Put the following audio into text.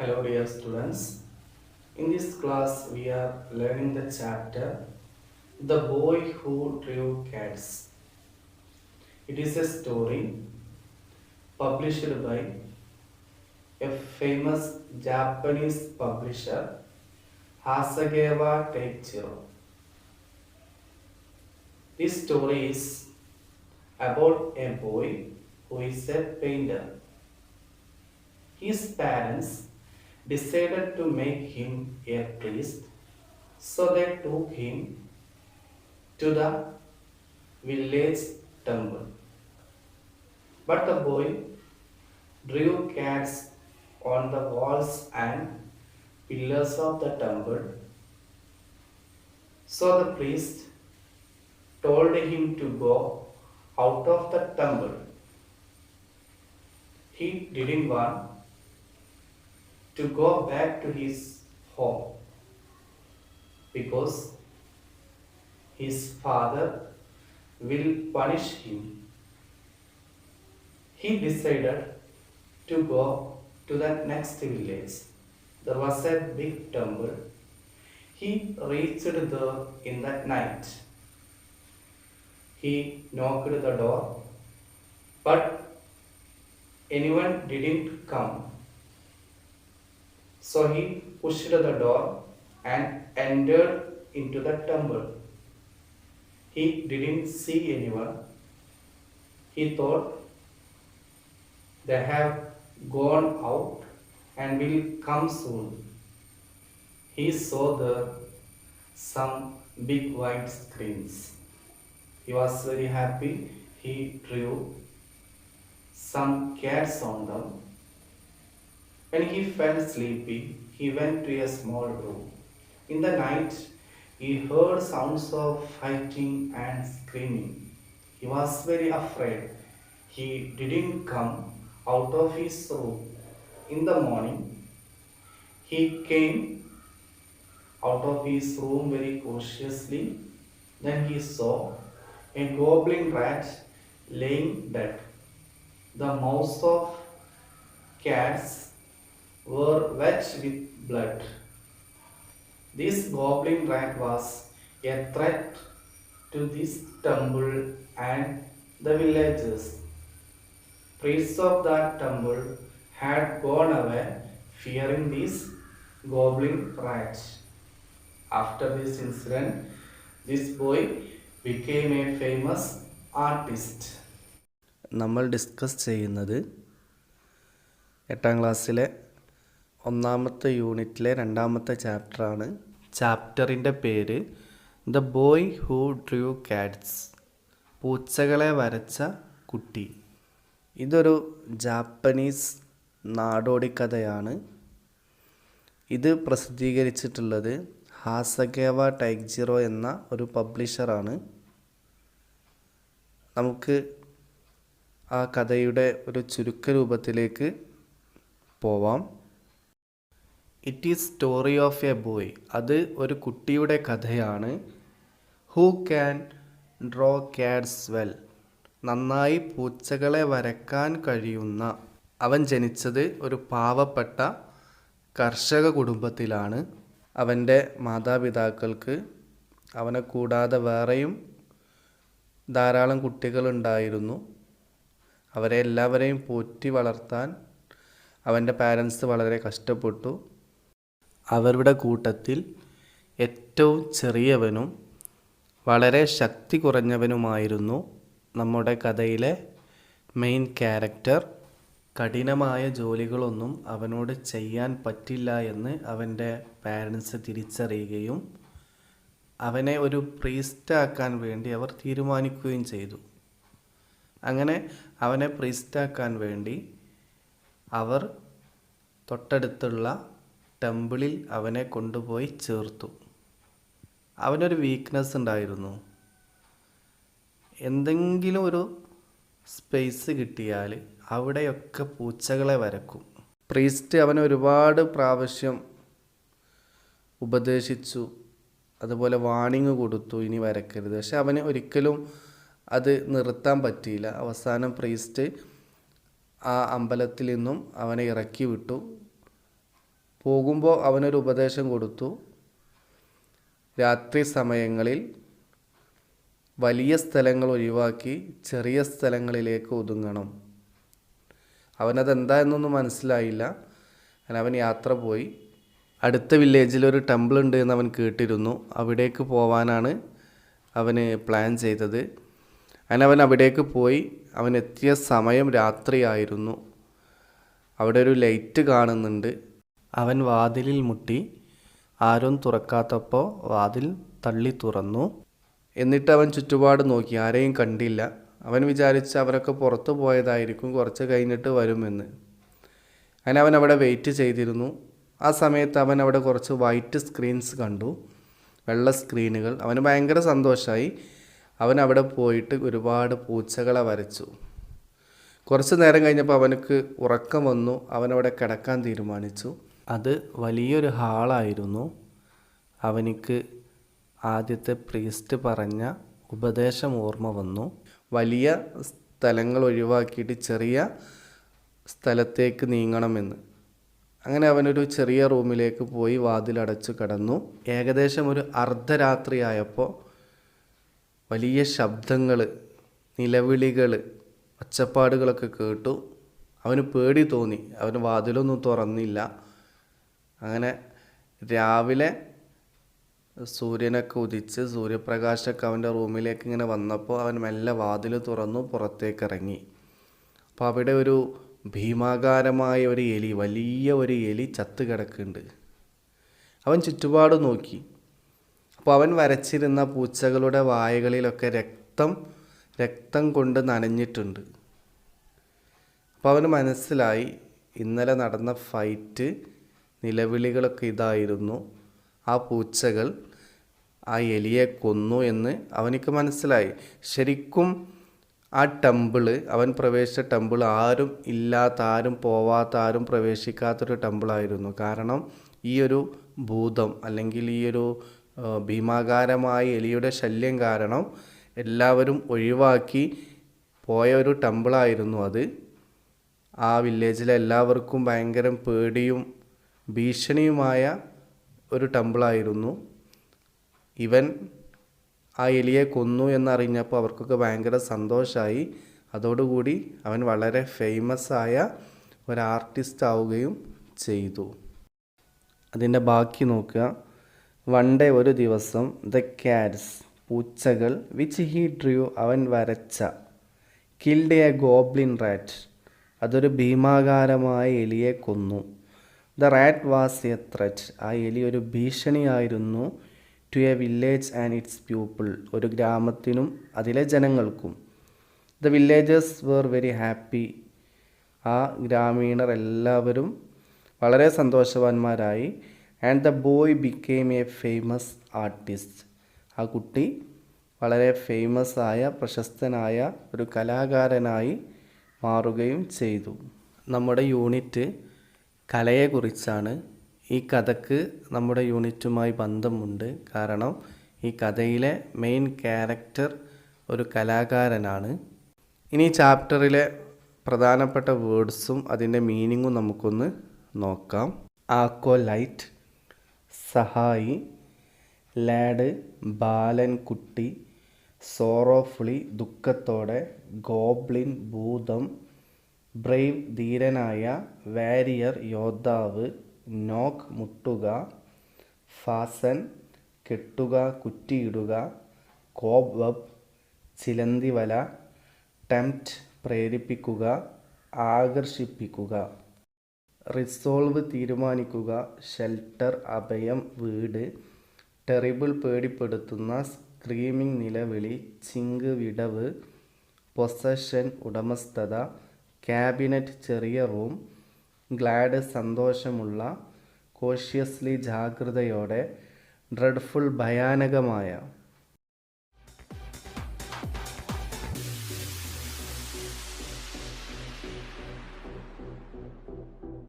Hello dear students. In this class we are learning the chapter The Boy Who Drew Cats. It is a story published by a famous Japanese publisher Hasegawa Teichiro. This story is about a boy who is a painter. His parents decided to make him a priest, so they took him to the village temple. But the boy drew cats on the walls and pillars of the temple. So the priest told him to go out of the temple. He didn't want to go back to his home because his father will punish him. He decided to go to the next village. There was a big temple. He reached there in the night. He knocked the door, but anyone didn't come. So he pushed the door and entered into the temple. He didn't see anyone. He thought they have gone out and will come soon. He saw there some big white screens. He was very happy. He drew some cats on them. When he felt sleepy, he went to a small room. In the night, he heard sounds of fighting and screaming. He was very afraid. He didn't come out of his room. In the morning, he came out of his room very cautiously. Then he saw a goblin rat laying dead. The mouths of cats were wet with blood. This goblin rat was a threat to this temple and the villagers. Priests of that temple had gone away fearing this goblin rat. After this incident, this boy became a famous artist. നമ്മൾ discuss ചെയ്യുന്നത് 8ാം ക്ലാസ്സിലെ 1ാമത്തെ യൂണിറ്റിലെ 2ാമത്തെ ചാപ്റ്ററാണ്. ചാപ്റ്ററിൻ്റെ പേര് the boy who Drew Katz, പൂച്ചകളെ വരച്ച കുട്ടി. ഇതൊരു ജാപ്പനീസ് നാടോടിക്കഥയാണ്. ഇത് പ്രസിദ്ധീകരിച്ചിട്ടുള്ളത് ഹാസഗേവ ടൈച്ചിറോ എന്ന ഒരു പബ്ലിഷറാണ്. നമുക്ക് ആ കഥയുടെ ഒരു ചുരുക്കരൂപത്തിലേക്ക് പോവാം. It is story of A boy, അത് ഒരു കുട്ടിയുടെ കഥയാണ്. Who can draw Katz well, നന്നായി പൂച്ചകളെ വരക്കാൻ കഴിയുന്ന. അവൻ ജനിച്ചത് ഒരു പാവപ്പെട്ട കർഷക കുടുംബത്തിലാണ്. അവൻ്റെ മാതാപിതാക്കൾക്ക് അവനെ കൂടാതെ വേറെയും ധാരാളം കുട്ടികളുണ്ടായിരുന്നു. അവരെ എല്ലാവരെയും പോറ്റി വളർത്താൻ അവൻ്റെ പാരൻസ് വളരെ കഷ്ടപ്പെട്ടു. അവരുടെ കൂട്ടത്തിൽ ഏറ്റവും ചെറിയവനും വളരെ ശക്തി കുറഞ്ഞവനുമായിരുന്നു നമ്മുടെ കഥയിലെ മെയിൻ ക്യാരക്ടർ. കഠിനമായ ജോലികളൊന്നും അവനോട് ചെയ്യാൻ പറ്റില്ല എന്ന് അവൻ്റെ പാരൻസ് തിരിച്ചറിയുകയും അവനെ ഒരു പ്രീസ്റ്റാക്കാൻ വേണ്ടി അവർ തീരുമാനിക്കുകയും ചെയ്തു. അങ്ങനെ അവനെ പ്രീസ്റ്റാക്കാൻ വേണ്ടി അവർ തൊട്ടടുത്തുള്ള ടെമ്പിളിൽ അവനെ കൊണ്ടുപോയി ചേർത്തു. അവനൊരു വീക്ക്നെസ് ഉണ്ടായിരുന്നു. എന്തെങ്കിലും ഒരു സ്പേസ് കിട്ടിയാൽ അവിടെയൊക്കെ പൂച്ചകളെ വരക്കും. പ്രീസ്റ്റ് അവനെ ഒരുപാട് പ്രാവശ്യം ഉപദേശിച്ചു, അതുപോലെ വാണിംഗ് കൊടുത്തു ഇനി വരക്കരുത്. പക്ഷെ അവന് ഒരിക്കലും അത് നിർത്താൻ പറ്റിയില്ല. അവസാനം പ്രീസ്റ്റ് ആ അമ്പലത്തിൽ നിന്നും അവനെ ഇറക്കി വിട്ടു. പോകുമ്പോൾ അവനൊരു ഉപദേശം കൊടുത്തു. രാത്രി സമയങ്ങളിൽ വലിയ സ്ഥലങ്ങൾ ഒഴിവാക്കി ചെറിയ സ്ഥലങ്ങളിലേക്ക് ഒതുങ്ങണം. അവനതെന്താ എന്നൊന്നും മനസ്സിലായില്ല. അങ്ങനെ അവൻ യാത്ര പോയി. അടുത്ത വില്ലേജിൽ ഒരു ടെമ്പിൾ ഉണ്ട് എന്ന് അവൻ കേട്ടിരുന്നു. അവിടേക്ക് പോവാനാണ് അവന് പ്ലാൻ ചെയ്തത്. അങ്ങനെ അവൻ അവിടേക്ക് പോയി. അവൻ എത്തിയ സമയം രാത്രിയായിരുന്നു. അവിടെ ഒരു ലൈറ്റ് കാണുന്നുണ്ട്. അവൻ വാതിലിൽ മുട്ടി. ആരും തുറക്കാത്തപ്പോൾ വാതിൽ തള്ളി തുറന്നു. എന്നിട്ട് അവൻ ചുറ്റുപാട് നോക്കി, ആരെയും കണ്ടില്ല. അവൻ വിചാരിച്ച് അവരൊക്കെ പുറത്തു പോയതായിരിക്കും, കുറച്ച് കഴിഞ്ഞിട്ട് വരുമെന്ന്. അങ്ങനെ അവൻ അവിടെ വെയിറ്റ് ചെയ്തിരുന്നു. ആ സമയത്ത് അവൻ അവിടെ കുറച്ച് വൈറ്റ് സ്ക്രീൻസ് കണ്ടു, വെള്ള സ്ക്രീനുകൾ. അവന് ഭയങ്കര സന്തോഷമായി. അവൻ അവിടെ പോയിട്ട് ഒരുപാട് പൂച്ചകളെ വരച്ചു. കുറച്ച് നേരം കഴിഞ്ഞപ്പോൾ അവനക്ക് ഉറക്കം വന്നു. അവനവിടെ കിടക്കാൻ തീരുമാനിച്ചു. അത് വലിയൊരു ഹാളായിരുന്നു. അവനിക്ക് ആദ്യത്തെ പ്രീസ്റ്റ് പറഞ്ഞ ഉപദേശം ഓർമ്മ വന്നു. വലിയ സ്ഥലങ്ങൾ ഒഴിവാക്കിയിട്ട് ചെറിയ സ്ഥലത്തേക്ക് നീങ്ങണമെന്ന്. അങ്ങനെ അവനൊരു ചെറിയ റൂമിലേക്ക് പോയി വാതിലടച്ചു കിടന്നു. ഏകദേശം ഒരു അർദ്ധരാത്രിയായപ്പോൾ വലിയ ശബ്ദങ്ങൾ, നിലവിളികൾ, ഒച്ചപ്പാടുകളൊക്കെ കേട്ടു. അവന് പേടി തോന്നി. അവന് വാതിലൊന്നും തുറന്നില്ല. അങ്ങനെ രാവിലെ സൂര്യനൊക്കെ ഉദിച്ച് സൂര്യപ്രകാശമൊക്കെ അവൻ്റെ റൂമിലേക്ക് ഇങ്ങനെ വന്നപ്പോൾ അവൻ മെല്ലെ വാതിൽ തുറന്നു പുറത്തേക്ക് ഇറങ്ങി. അപ്പോൾ അവിടെ ഒരു ഭീമാകാരമായ ഒരു എലി, വലിയ ഒരു എലി ചത്ത് കിടക്കുന്നുണ്ട്. അവൻ ചുറ്റുപാട് നോക്കി. അപ്പോൾ അവൻ വരച്ചിരുന്ന പൂച്ചകളുടെ വായകളിലൊക്കെ രക്തം കൊണ്ട് നനഞ്ഞിട്ടുണ്ട്. അപ്പോൾ അവന് മനസ്സിലായി ഇന്നലെ നടന്ന ഫൈറ്റ്, നിലവിളികളൊക്കെ ഇതായിരുന്നു. ആ പൂച്ചകൾ ആ എലിയെ കൊന്നു എന്ന് അവനിക്ക് മനസ്സിലായി. ശരിക്കും ആ ടെമ്പിള്, അവൻ പ്രവേശിച്ച ടെമ്പിൾ ആരും ഇല്ലാത്ത, ആരും പോവാത്ത, ആരും പ്രവേശിക്കാത്തൊരു ടെമ്പിളായിരുന്നു. കാരണം ഈ ഒരു ഭൂതം അല്ലെങ്കിൽ ഈ ഒരു ഭീമാകാരമായ എലിയുടെ ശല്യം കാരണം എല്ലാവരും ഒഴിവാക്കി പോയ ഒരു ടെമ്പിളായിരുന്നു അത്. ആ വില്ലേജിലെ എല്ലാവർക്കും ഭയങ്കര പേടിയും ഭീഷണിയുമായ ഒരു ടെമ്പിളായിരുന്നു. ഇവൻ ആ എലിയെ കൊന്നു എന്നറിഞ്ഞപ്പോൾ അവർക്കൊക്കെ ഭയങ്കര സന്തോഷമായി. അതോടുകൂടി അവൻ വളരെ ഫേമസ് ആയ ഒരു ആർട്ടിസ്റ്റ് ആവുകയും ചെയ്തു. അതിൻ്റെ ബാക്കി നോക്കുക. വൺ ഡേ, ഒരു ദിവസം, ദ ക്യാറ്റ്സ്, പൂച്ചകൾ, വിച്ച് ഹീ ഡ്രൂ, അവൻ വരച്ച, കിൽഡ് എ ഗോബ്ലിൻ റാറ്റ്, അതൊരു ഭീമാകാരമായ എലിയെ കൊന്നു. The rat was a threat, ആ എലി ഒരു ഭീഷണിയായിരുന്നു. To a village and its people, ഒരു ഗ്രാമത്തിനും അതിലെ ജനങ്ങൾക്കും. The villagers were very happy, ആ ഗ്രാമീണർ എല്ലാവരും വളരെ സന്തോഷവാന്മാരായി. And the boy became a famous artist, ആ കുട്ടി വളരെ ഫേമസ് ആയ, പ്രശസ്തനായ ഒരു കലാകാരനായി മാറുകയും ചെയ്തു. നമ്മുടെ യൂണിറ്റ് കലയെക്കുറിച്ചാണ്. ഈ കഥക്ക് നമ്മുടെ യൂണിറ്റുമായി ബന്ധമുണ്ട്. കാരണം ഈ കഥയിലെ മെയിൻ ക്യാരക്ടർ ഒരു കലാകാരനാണ്. ഇനി ചാപ്റ്ററിലെ പ്രധാനപ്പെട്ട വേർഡ്സും അതിൻ്റെ മീനിങ്ങും നമുക്കൊന്ന് നോക്കാം. ആക്കോലൈറ്റ്, സഹായി, ലാഡ്, ബാലൻ, കുട്ടി, സോറോഫുള്ളി, ദുഃഖത്തോടെ, ഗോബ്ലിൻ, ഭൂതം, ബ്രേവ്, ധീരനായ, വാരിയർ, യോദ്ധാവ്, നോക്ക്, മുട്ടുക, ഫാസൻ, കെട്ടുക, കുറ്റിയിടുക, കോബ്വബ്, ചിലന്തിവല, ടെംപ്റ്റ്, പ്രേരിപ്പിക്കുക, ആകർഷിപ്പിക്കുക, റിസോൾവ്, തീരുമാനിക്കുക, ഷെൽട്ടർ, അഭയം, വീട്, ടെറിബിൾ, പേടിപ്പെടുത്തുന്ന, സ്ക്രീമിംഗ്, നിലവിളി, ചിങ്ക്, വിടവ്, പൊസഷൻ, ഉടമസ്ഥത, ക്യാബിനറ്റ്, ചെറിയ റൂം, ഗ്ലാഡ്, സന്തോഷമുള്ള, കോഷ്യസ്ലി, ജാഗ്രതയോടെ, ഡ്രെഡ്ഫുൾ, ഭയാനകമായ.